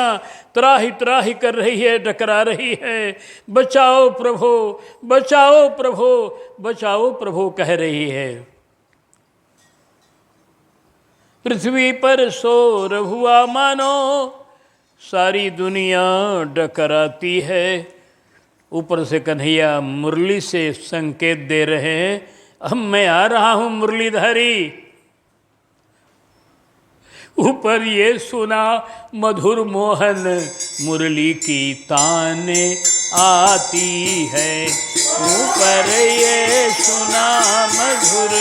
त्राही त्राही कर रही है, डकरा रही है। बचाओ प्रभु, बचाओ प्रभु, बचाओ प्रभु कह रही है। पृथ्वी पर शोर हुआ मानो सारी दुनिया डकराती है। ऊपर से कन्हैया मुरली से संकेत दे रहे हैं, अब मैं आ रहा हूं मुरलीधरी। ऊपर ये सुना मधुर मोहन मुरली की ताने आती है, ऊपर ये सुना मधुर।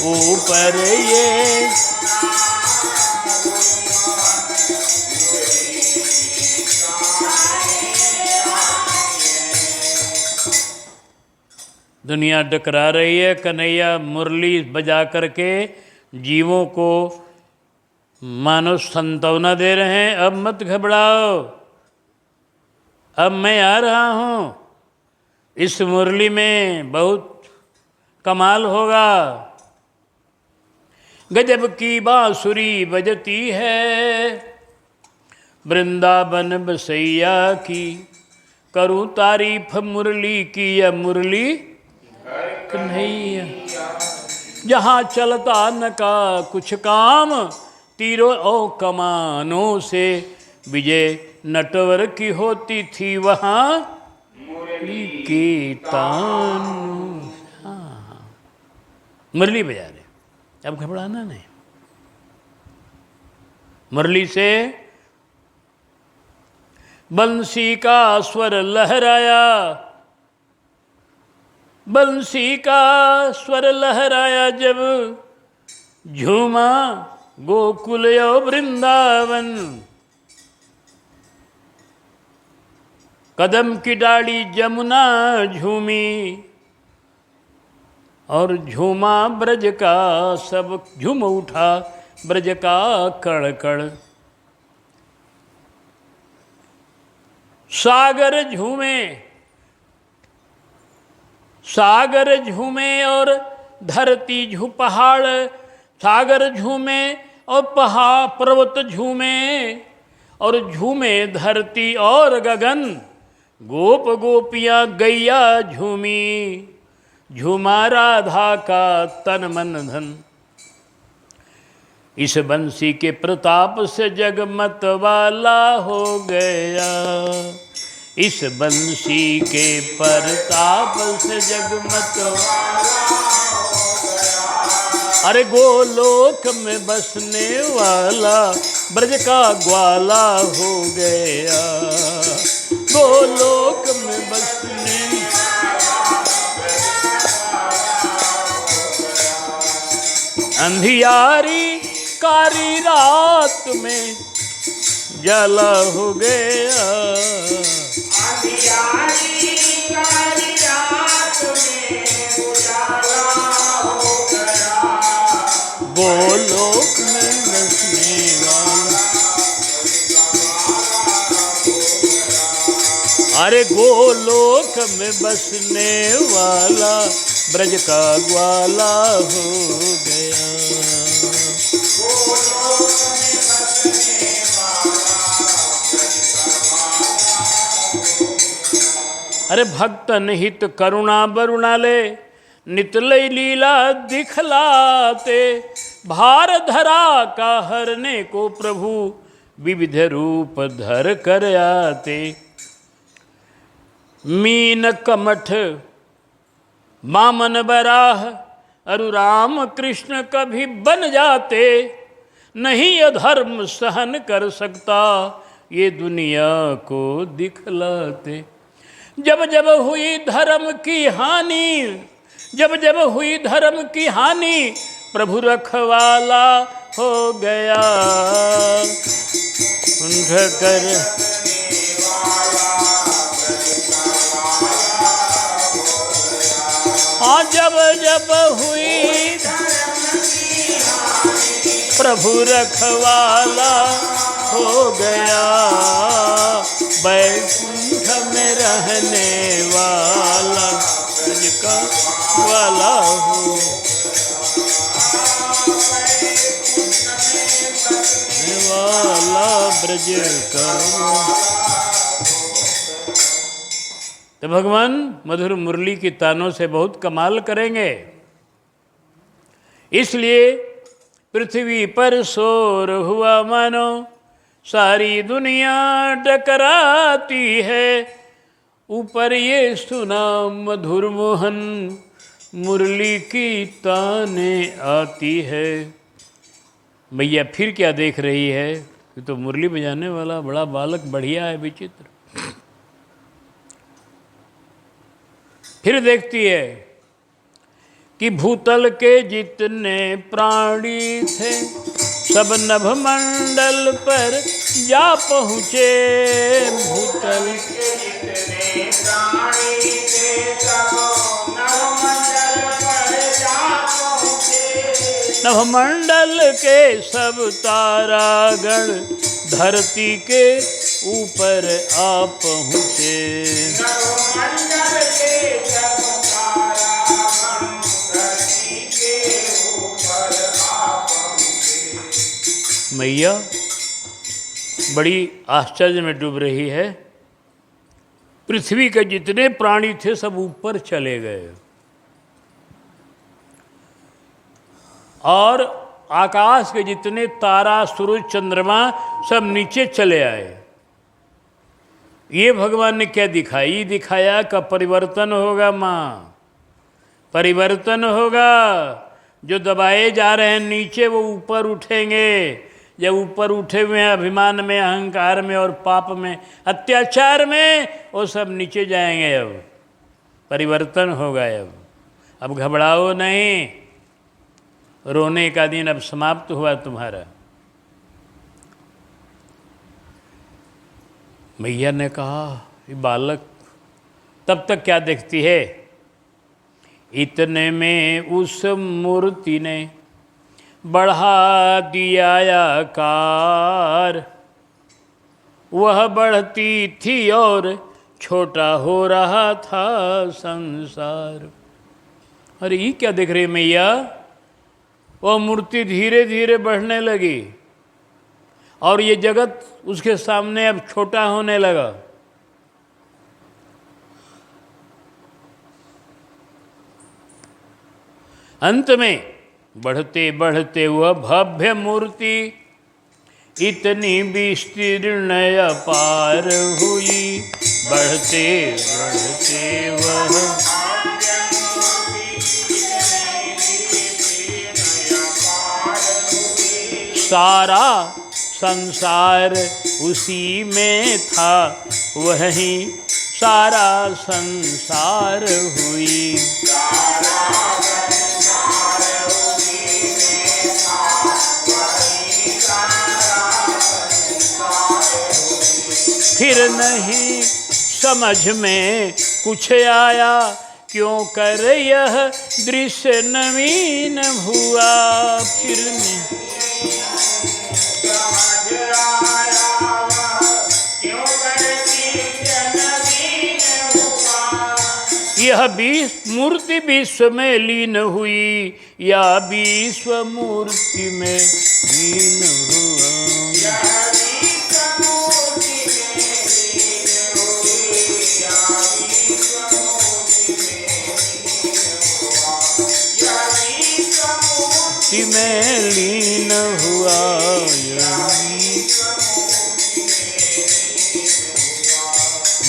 ऊपर ये दुनिया डकरा रही है, कन्हैया मुरली बजा करके जीवों को मानो संत्वना दे रहे हैं, अब मत घबराओ, अब मैं आ रहा हूँ, इस मुरली में बहुत कमाल होगा। गजब की बांसुरी बजती है, वृंदावन बसैया की, करूँ तारीफ मुरली की या मुरली कन्हैया। जहाँ चलता न का कुछ काम, तीरों और कमानों से विजय नटवर की होती थी वहाँ मुरली की तान। हाँ, मुरली बजा रहे, अब घबराना नहीं। मुरली से बंसी का स्वर लहराया, बंसी का स्वर लहराया जब, झूमा गोकुल और वृंदावन। कदम की डाली जमुना झूमी, और झूमा ब्रज का सब, झूम उठा ब्रज का कड़कड़। सागर झूमे, सागर झूमे और धरती पहाड़, सागर झूमे और पहाड़ पर्वत झूमे, और झूमे धरती और गगन। गोप गोपियाँ गैया झूमी, झूमा राधा का तन मन धन। इस बंसी के प्रताप से जग मत वाला हो गया, इस बंसी के प्रताप से जग मत वाला हो गया। अरे गोलोक में बसने वाला ब्रज का ग्वाला हो गया, गोलोक में बसने। अंधियारी कारी रात में जला हो गया, अंधियारी कारी रात में उजाला हो गया। गोलोक में बसने वाला, अरे गोलोक में बसने वाला ब्रज का ग्वाला हो गया। अरे भक्तन हित करुणा बरुणाले, नितलय लीला दिखलाते। भार धरा का हरने को प्रभु विविध रूप धर कर आते। मीन कमठ मामन बराह अरु राम कृष्ण कभी बन जाते। नहीं अधर्म सहन कर सकता ये दुनिया को दिखलाते। जब जब हुई धर्म की हानि, जब जब हुई धर्म की हानि, प्रभु रखवाला हो गया। उठ कर हाँ, जब जब हुई प्रभु रखवाला हो गया। बैकुंठ में रहने वाला ब्रज का वाला हो, वाला ब्रज का। तो भगवान मधुर मुरली की तानों से बहुत कमाल करेंगे। इसलिए पृथ्वी पर शोर हुआ मानो सारी दुनिया टकराती है। ऊपर ये सुना मधुर मोहन मुरली की ताने आती है। मैया फिर क्या देख रही है? ये तो मुरली बजाने वाला बड़ा बालक बढ़िया है, विचित्र। फिर देखती है कि भूतल के जितने प्राणी थे सब नभमंडल पर जा पहुँचे। भूतल के जितने प्राणी थे सब नभमंडल पर जा पहुँचे। नभमंडल के सब तारागण धरती के ऊपर आ पहुँचे। नभमंडल के सब तारागण धरती के ऊपर आ पहुँचे। मैया बड़ी आश्चर्य में डूब रही है। पृथ्वी के जितने प्राणी थे सब ऊपर चले गए और आकाश के जितने तारा सूरज चंद्रमा सब नीचे चले आए। ये भगवान ने क्या दिखाई? दिखाया का परिवर्तन होगा माँ, परिवर्तन होगा। जो दबाए जा रहे हैं नीचे वो ऊपर उठेंगे। जब ऊपर उठे हुए हैं अभिमान में, अहंकार में और पाप में, अत्याचार में, वो सब नीचे जाएंगे। अब परिवर्तन होगा। अब घबराओ नहीं, रोने का दिन अब समाप्त हुआ तुम्हारा। मैया ने कहा ये बालक, तब तक क्या देखती है? इतने में उस मूर्ति ने बढ़ा दिया आकार। वह बढ़ती थी और छोटा हो रहा था संसार। अरे ये क्या देख रही मैया? वह मूर्ति धीरे धीरे बढ़ने लगी और ये जगत उसके सामने अब छोटा होने लगा। अंत में बढ़ते बढ़ते वह भव्य मूर्ति इतनी विस्तीर्ण अपार हुई। बढ़ते बढ़ते वह सारा संसार उसी में था, वही सारा संसार हुई। फिर नहीं समझ में कुछ आया, क्यों कर यह दृश्य नवीन हुआ। फिर नहीं यह मूर्ति विश्व में लीन हुई, या विश्व मूर्ति में लीन हुआ। में लीन हुआ।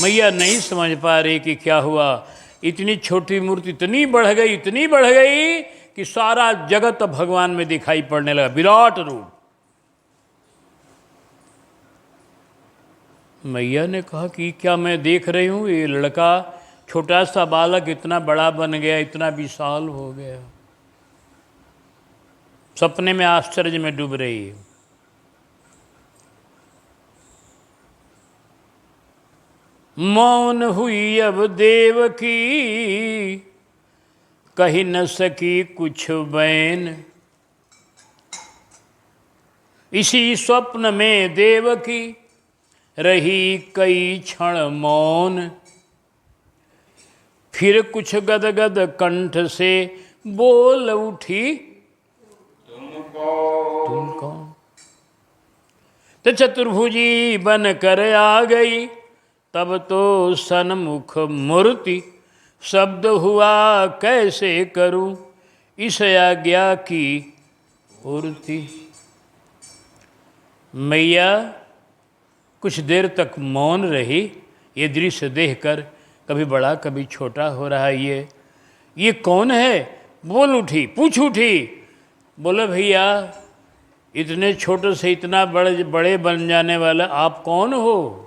मैया नहीं समझ पा रही कि क्या हुआ। इतनी छोटी मूर्ति इतनी बढ़ गई, इतनी बढ़ गई कि सारा जगत भगवान में दिखाई पड़ने लगा, विराट रूप। मैया ने कहा कि क्या मैं देख रही हूँ? ये लड़का छोटा सा बालक इतना बड़ा बन गया, इतना विशाल हो गया। सपने में आश्चर्य में डूब रही है। मौन हुई अब देवकी, कही न सकी कुछ बैन। इसी स्वप्न में देवकी रही कई क्षण मौन। फिर कुछ गदगद कंठ से बोल उठी, तुम कौन? तो चतुर्भुजी बन कर आ गई, तब तो सन्मुख मूर्ति। शब्द हुआ कैसे करूं इस आज्ञा की पूर्ति। मैया कुछ देर तक मौन रही। ये दृश्य देखकर कभी बड़ा कभी छोटा हो रहा है ये कौन है? बोल उठी, पूछ उठी। बोले भैया इतने छोटे से इतना बड़े बन जाने वाला आप कौन हो?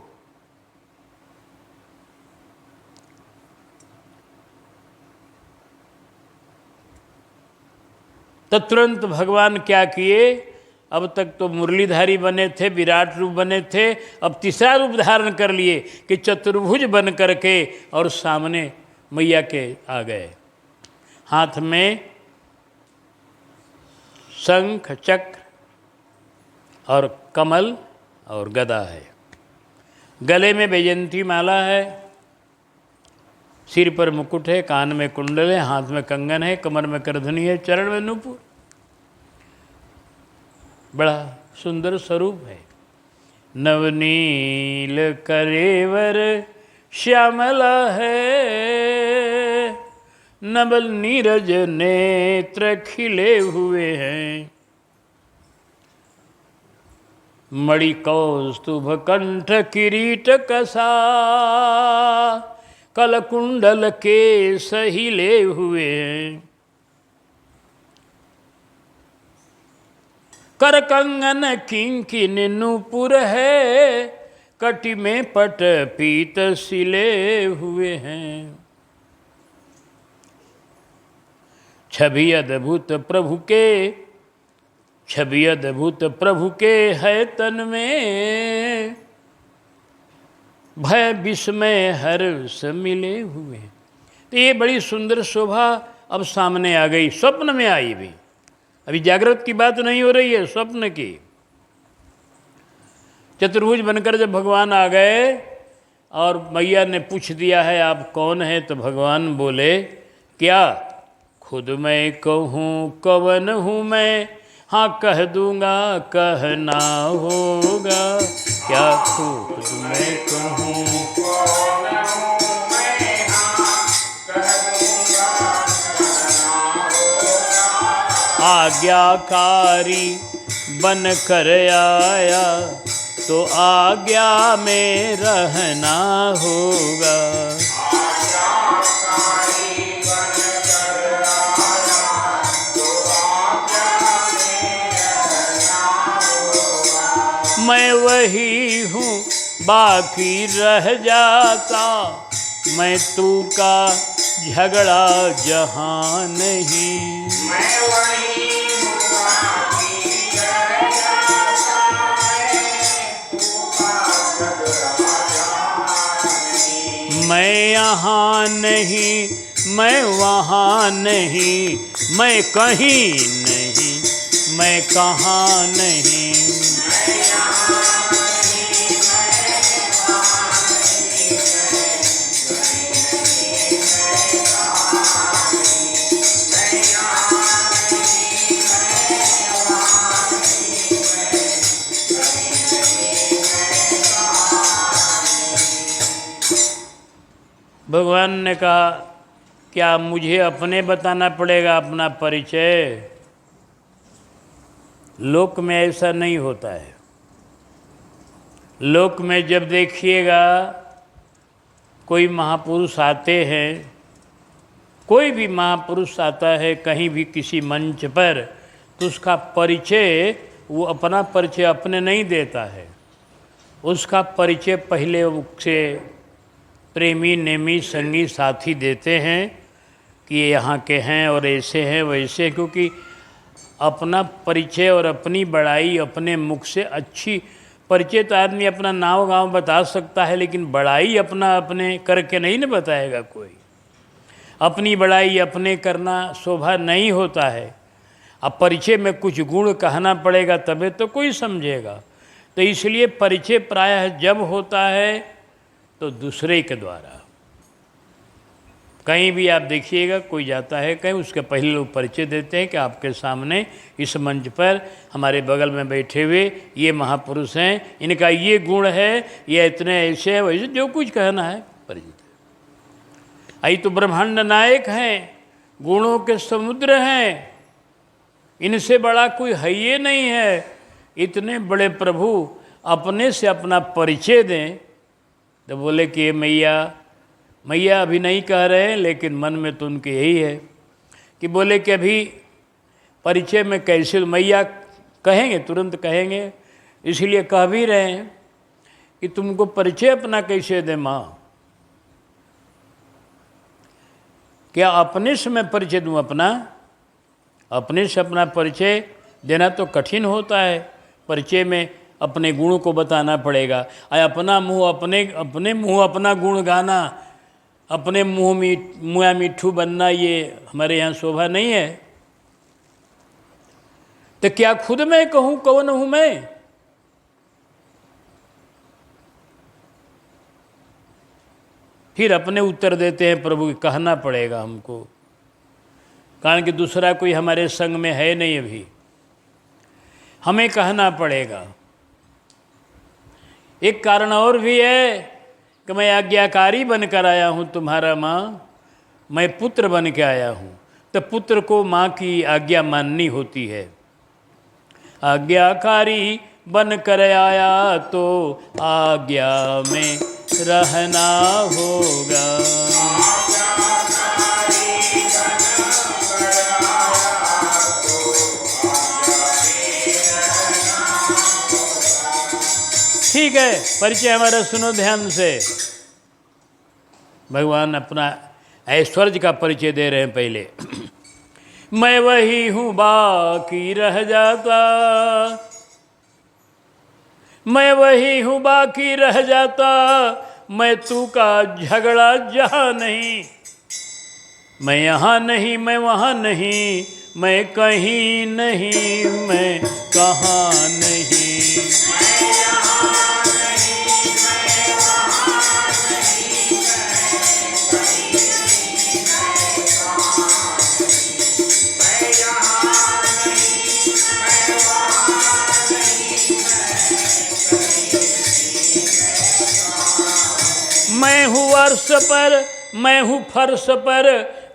तो तुरंत भगवान क्या किए? अब तक तो मुरलीधारी बने थे, विराट रूप बने थे, अब तीसरा रूप धारण कर लिए कि चतुर्भुज बन करके और सामने मैया के आ गए। हाथ में शंख चक्र और कमल और गदा है, गले में वैजयंती माला है, सिर पर मुकुट है, कान में कुंडल है, हाथ में कंगन है, कमर में करधनी है, चरण में नूपुर। बड़ा सुंदर स्वरूप है। नवनील करेवर श्यामला है, नवल नीरज नेत्र खिले हुए हैं। मणि कौस्तुभ कंठ किरीट कसा, कलकुंडल के सहिले हुए हैं। कर कंगन किंकिन नूपुर है, कटि में पट पीत सिले हुए हैं। छवि अद्भुत प्रभु के, छवि अद्भुत प्रभु के है तन में, भय विस्मय हर्ष मिले हुए। तो ये बड़ी सुंदर शोभा अब सामने आ गई, स्वप्न में आई भी। अभी जागृत की बात नहीं हो रही है, स्वप्न की। चतुर्भुज बनकर जब भगवान आ गए और मैया ने पूछ दिया है आप कौन है, तो भगवान बोले क्या? खुद मैं कहूँ कवन हूँ मैं, हाँ कह दूंगा कहना होगा। क्या खुद मैं कहूँ आज्ञाकारी बन कर आया, तो आज्ञा में रहना होगा। मैं वही हूँ बाकी रह जाता, मैं तू का झगड़ा जहाँ नहीं। मैं वही हूँ बाकी रह जाता, तू का झगड़ा जहाँ नहीं। मैं यहाँ नहीं, मैं वहाँ नहीं, मैं कहीं नहीं, मैं कहाँ नहीं। भगवान ने कहा क्या मुझे अपने बताना पड़ेगा अपना परिचय? लोक में ऐसा नहीं होता है। लोक में जब देखिएगा कोई महापुरुष आते हैं, कोई भी महापुरुष आता है कहीं भी किसी मंच पर, तो उसका परिचय, वो अपना परिचय अपने नहीं देता है। उसका परिचय पहले उससे प्रेमी नेमी संगी साथी देते हैं कि ये यहाँ के हैं और ऐसे हैं वैसे, क्योंकि अपना परिचय और अपनी बड़ाई अपने मुख से अच्छी। परिचय तो आदमी अपना नाम गांव बता सकता है, लेकिन बड़ाई अपना अपने करके नहीं न बताएगा कोई। अपनी बड़ाई अपने करना शोभा नहीं होता है। अब परिचय में कुछ गुण कहना पड़ेगा तबे तो कोई समझेगा। तो इसलिए परिचय प्रायः जब होता है तो दूसरे के द्वारा। कहीं भी आप देखिएगा कोई जाता है कहीं, उसके पहले लोग परिचय देते हैं कि आपके सामने इस मंच पर हमारे बगल में बैठे हुए ये महापुरुष हैं, इनका ये गुण है, ये इतने ऐसे हैं वैसे, जो कुछ कहना है परिचित। आई तो ब्रह्मांड नायक हैं, गुणों के समुद्र हैं, इनसे बड़ा कोई है ये नहीं है। इतने बड़े प्रभु अपने से अपना परिचय दें। तो बोले कि ये मैया, मैया अभी नहीं कह रहे हैं, लेकिन मन में तो उनके यही है कि बोले कि अभी परिचय में कैसे, मैया कहेंगे, तुरंत कहेंगे, इसलिए कह भी रहे हैं कि तुमको परिचय अपना कैसे दें माँ। क्या अपने से मैं परिचय दूँ अपना? अपने से अपना परिचय देना तो कठिन होता है। परिचय में अपने गुण को बताना पड़ेगा। अपना मुँह अपने मुँह अपना गुण गाना, अपने मुँह मिट्ठू बनना, ये हमारे यहाँ शोभा नहीं है। तो क्या खुद मैं कहूँ कौन हूँ मैं? फिर अपने उत्तर देते हैं प्रभु, कहना पड़ेगा हमको, कारण कि दूसरा कोई हमारे संग में है नहीं, अभी हमें कहना पड़ेगा। एक कारण और भी है कि मैं आज्ञाकारी बनकर आया हूँ तुम्हारा माँ, मैं पुत्र बन के आया हूँ। तो पुत्र को माँ की आज्ञा माननी होती है। आज्ञाकारी बन कर आया तो आज्ञा में रहना होगा। ठीक है, परिचय हमारा सुनो ध्यान से। भगवान अपना ऐश्वर्य का परिचय दे रहे हैं पहले। मैं वही हूँ बाकी रह जाता, मैं वही हूँ बाकी रह जाता, मैं तू का झगड़ा जहाँ नहीं। मैं यहाँ नहीं, मैं वहाँ नहीं, मैं कहीं नहीं, मैं कहाँ नहीं। मैं हूँ अर्श पर, मैं हूँ फर्श पर,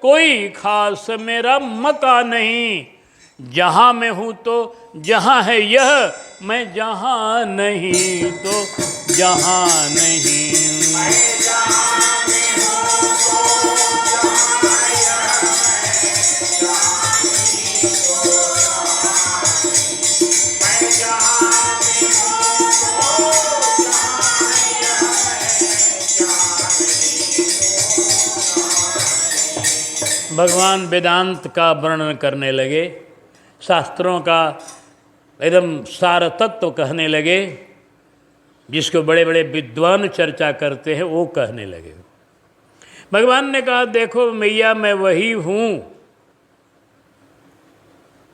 कोई खास मेरा मका नहीं। जहाँ मैं हूँ तो जहाँ है यह, मैं जहाँ नहीं तो जहाँ नहीं। भगवान वेदांत का वर्णन करने लगे, शास्त्रों का एकदम सार तत्व कहने लगे, जिसको बड़े बड़े विद्वान चर्चा करते हैं वो कहने लगे। भगवान ने कहा, देखो मैया, मैं वही हूँ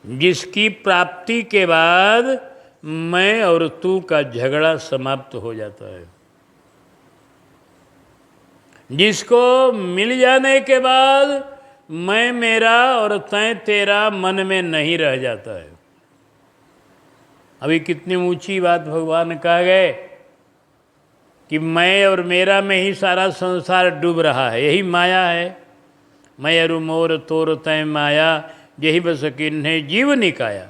जिसकी प्राप्ति के बाद मैं और तू का झगड़ा समाप्त हो जाता है, जिसको मिल जाने के बाद मैं मेरा और तैं तेरा मन में नहीं रह जाता है। अभी कितनी ऊंची बात भगवान कह गए कि मैं और मेरा में ही सारा संसार डूब रहा है, यही माया है। मैं अरु मोर तोर तैं माया, यही बस किन्हे जीव निकाया।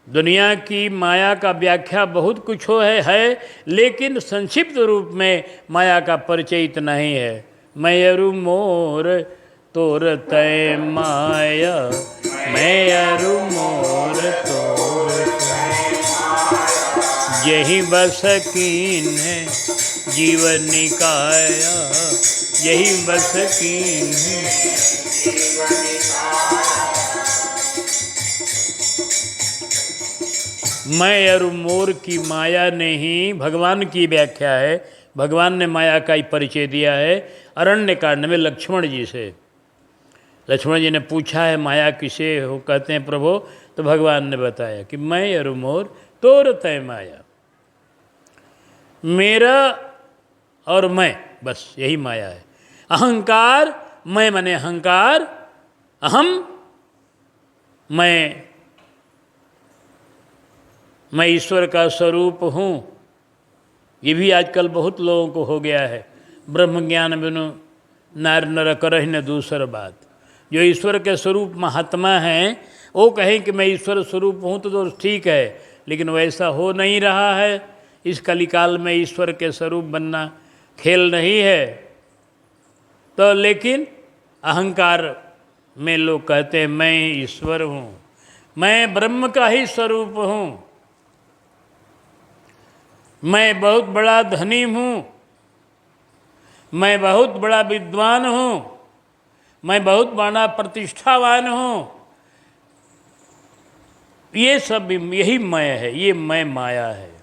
दुनिया की माया का व्याख्या बहुत कुछ है, लेकिन संक्षिप्त रूप में माया का परिचय इतना ही है। मैं अरु मोर तोर तै माया, मैं अरु मोर तोर यही बस कीन्हे जीव निकाया, यही बस कीन्हे। मैं अरु मोर की माया ने ही भगवान की व्याख्या है। भगवान ने माया का ही परिचय दिया है अरण्य कांड में लक्ष्मण जी से। लक्ष्मण जी ने पूछा है माया किसे हो कहते हैं प्रभु, तो भगवान ने बताया कि मैं अरु मोर तोर तय माया, मेरा और मैं, बस यही माया है। अहंकार, मैं मने अहंकार, अहम मैं ईश्वर का स्वरूप हूँ। ये भी आजकल बहुत लोगों को हो गया है। ब्रह्म ज्ञान बिनु नार नर करहि न दूसर बात। जो ईश्वर के स्वरूप महात्मा हैं वो कहें कि मैं ईश्वर स्वरूप हूँ तो ठीक है, लेकिन वैसा हो नहीं रहा है। इस कलिकाल में ईश्वर के स्वरूप बनना खेल नहीं है। तो लेकिन अहंकार में लोग कहते हैं मैं ईश्वर हूँ, मैं ब्रह्म का ही स्वरूप हूँ, मैं बहुत बड़ा धनी हूँ, मैं बहुत बड़ा विद्वान हूँ, मैं बहुत बड़ा प्रतिष्ठावान हूँ। ये सब यही मैं है, ये मैं माया है।